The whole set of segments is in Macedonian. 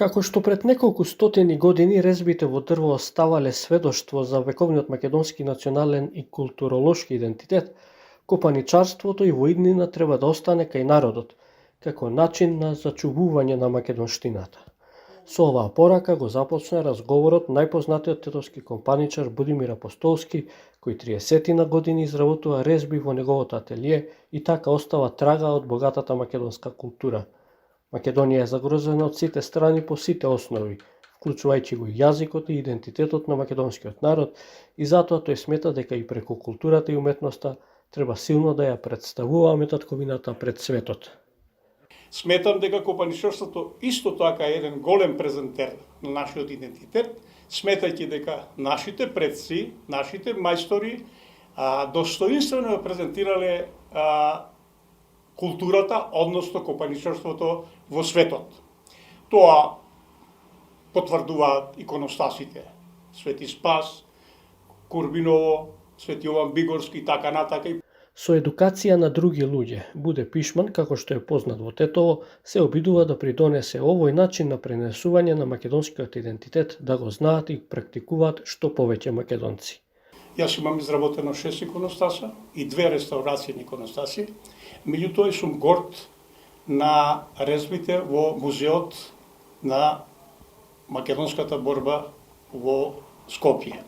Како што пред неколку стотини години резбите во дрво оставале сведоштво за вековниот македонски национален и културолошки идентитет, копаничарството и во иднина треба да остане кај народот, како начин на зачувување на македонштината. Со оваа порака го започна разговорот најпознатиот тетовски компаничар Будимир Апостолски, кој 30 години изработува резби во неговото ателие и така остава трага од богатата македонска култура. Македонија е загрозена од сите страни по сите основи, вклучувајќи го јазикот и идентитетот на македонскиот народ, и затоа тој смета дека и преку културата и уметноста треба силно да ја представуваме татковината пред светот. Сметам дека копаничарството исто така е еден голем презентер на нашиот идентитет, сметајќи дека нашите предци, нашите мајстори достоинствено презентирале културата, односно копаничарството во светот. Тоа потврдуваат иконостасите. Свети Спас, Курбиново, Свети Јован Бигорски и така натака. Со едукација на други луѓе, Буде Пишман, како што е познат во Тетово, се обидува да придонесе овој начин на пренесување на македонскиот идентитет, да го знаат и практикуваат што повеќе македонци. Јас имам изработено 6 иконостаса и 2 реставрацијни иконостаси. Меѓутоа сум горд на резбите во музеот на македонската борба во Скопје.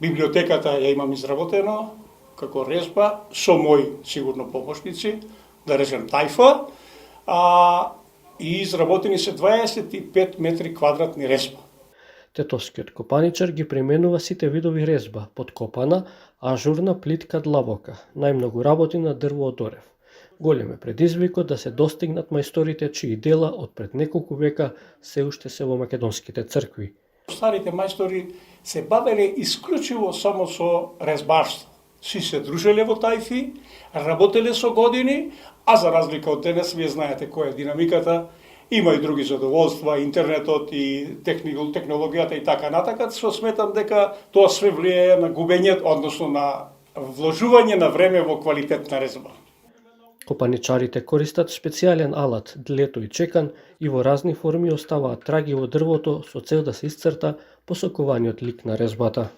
Библиотеката ја имам изработено како резба со мои сигурно помошници, да речем тајфа, и изработени се 25 метри квадратни резба. Тетовскиот копаничар ги применува сите видови резба, подкопана, ажурна, плитка, длабока. Најмногу работи на дрво од орев. Голем е предизвикот да се достигнат мајсторите чии дела од пред неколку века се уште се во македонските цркви. Старите мајстори се бавеле исклучиво само со резбарство. Си се дружеле во тајфи, работеле со години, а за разлика од денес, вие знаете која е динамиката, има и други задоволства, интернетот и технологијата и така натака, со сметам дека тоа све влијае на губење, односно на вложување на време во квалитетна резба. Копаничарите користат специјален алат, длето и чекан, и во разни форми оставаат траги во дрвото со цел да се исцрта посокуваниот лик на резбата.